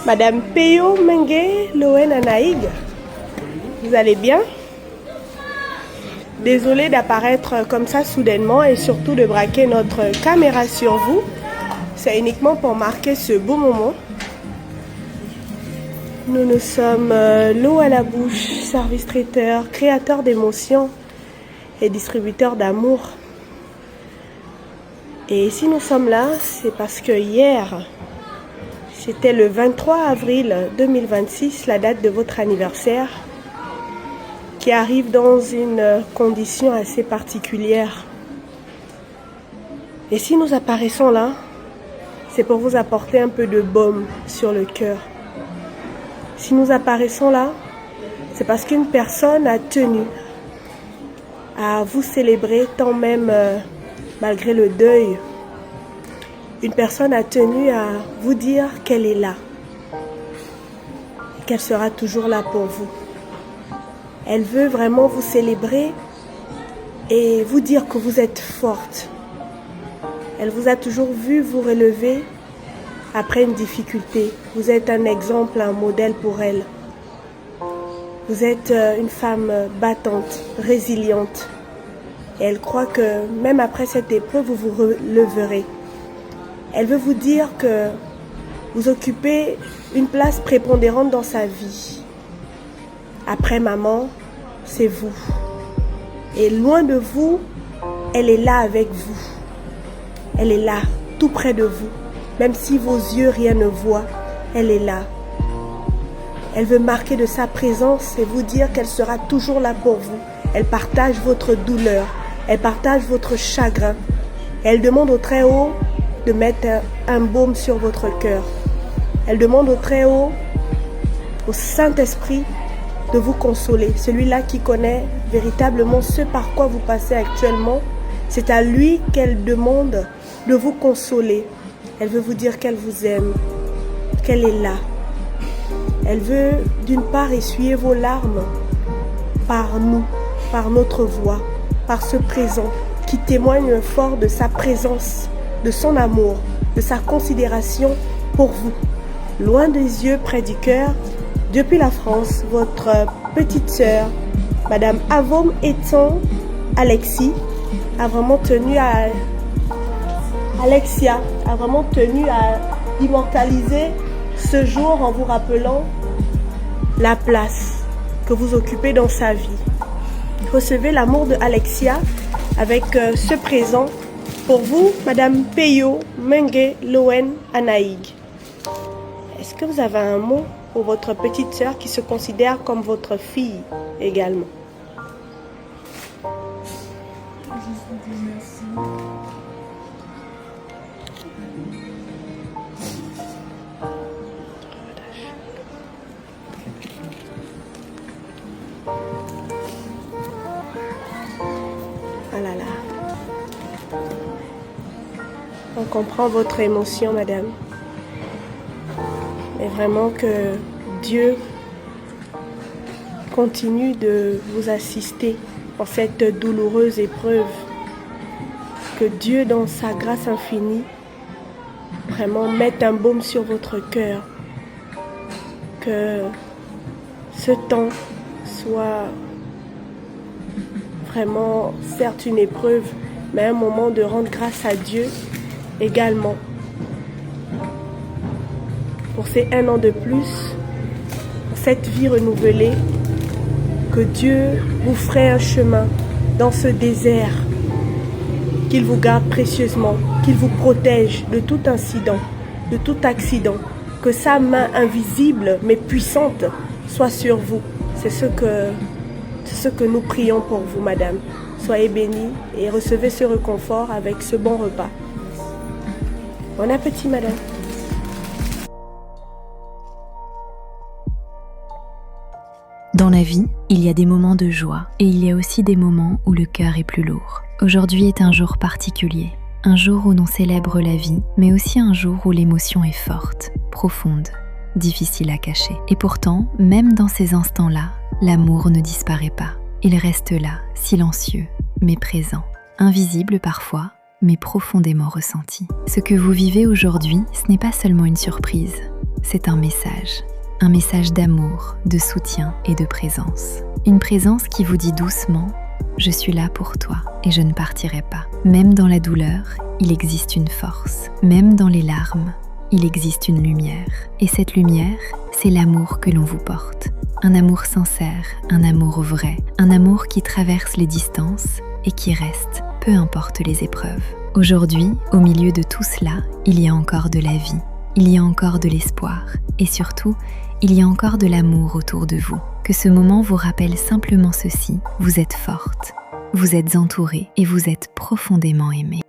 Madame Peyo Mengue Loen Anaïg, vous allez bien? Désolée d'apparaître comme ça soudainement et surtout de braquer notre caméra sur vous. C'est uniquement pour marquer ce beau moment. Nous sommes l'eau à la bouche, service traiteur, créateur d'émotions et distributeur d'amour. Et si nous sommes là, c'est parce que hier, c'était le 23 avril 2026, la date de votre anniversaire, qui arrive dans une condition assez particulière. Et si nous apparaissons là, c'est pour vous apporter un peu de baume sur le cœur. Si nous apparaissons là, c'est parce qu'une personne a tenu à vous célébrer tant même malgré le deuil. Une personne a tenu à vous dire qu'elle est là, qu'elle sera toujours là pour vous. Elle veut vraiment vous célébrer et vous dire que vous êtes forte. Elle vous a toujours vu vous relever après une difficulté. Vous êtes un exemple, un modèle pour elle. Vous êtes une femme battante, résiliente. Et elle croit que même après cette épreuve, vous vous releverez. Elle veut vous dire que vous occupez une place prépondérante dans sa vie. Après maman, c'est vous. Et loin de vous, elle est là avec vous. Elle est là, tout près de vous. Même si vos yeux rien ne voient, elle est là. Elle veut marquer de sa présence et vous dire qu'elle sera toujours là pour vous. Elle partage votre douleur. Elle partage votre chagrin. Elle demande au Très-Haut de mettre un baume sur votre cœur. Elle demande au Très-Haut, au Saint-Esprit, de vous consoler. Celui-là qui connaît véritablement ce par quoi vous passez actuellement, c'est à lui qu'elle demande de vous consoler. Elle veut vous dire qu'elle vous aime, qu'elle est là. Elle veut d'une part essuyer vos larmes par nous, par notre voix, par ce présent qui témoigne fort de sa présence, de son amour, de sa considération pour vous. Loin des yeux, près du cœur, depuis la France, votre petite sœur, Madame Avom Eton Alexis, a vraiment tenu à... Alexia a vraiment tenu à immortaliser ce jour en vous rappelant la place que vous occupez dans sa vie. Recevez l'amour de Alexia avec ce présent pour vous, Madame Peyo Mengue Loen Anaïg. Est-ce que vous avez un mot pour votre petite sœur qui se considère comme votre fille également? Ah là là. On comprend votre émotion, madame. Et vraiment que Dieu continue de vous assister dans cette douloureuse épreuve. Que Dieu, dans sa grâce infinie, vraiment mette un baume sur votre cœur. Que ce temps soit vraiment, certes, une épreuve, mais un moment de rendre grâce à Dieu également. Pour ces 1 an de plus, pour cette vie renouvelée, que Dieu vous ferait un chemin dans ce désert, qu'il vous garde précieusement, qu'il vous protège de tout incident, de tout accident, que sa main invisible mais puissante soit sur vous. C'est ce que nous prions pour vous, madame. Soyez bénie et recevez ce réconfort avec ce bon repas. Bon appétit, madame. Dans la vie, il y a des moments de joie et il y a aussi des moments où le cœur est plus lourd. Aujourd'hui est un jour particulier, un jour où l'on célèbre la vie, mais aussi un jour où l'émotion est forte, profonde, difficile à cacher. Et pourtant, même dans ces instants-là, l'amour ne disparaît pas. Il reste là, silencieux, mais présent, invisible parfois, mais profondément ressenti. Ce que vous vivez aujourd'hui, ce n'est pas seulement une surprise, c'est un message d'amour, de soutien et de présence. Une présence qui vous dit doucement « Je suis là pour toi et je ne partirai pas ». Même dans la douleur, il existe une force. Même dans les larmes, il existe une lumière. Et cette lumière, c'est l'amour que l'on vous porte. Un amour sincère, un amour vrai, un amour qui traverse les distances et qui reste, peu importe les épreuves. Aujourd'hui, au milieu de tout cela, il y a encore de la vie, il y a encore de l'espoir et surtout, il y a encore de l'amour autour de vous. Que ce moment vous rappelle simplement ceci, vous êtes forte, vous êtes entourée et vous êtes profondément aimée.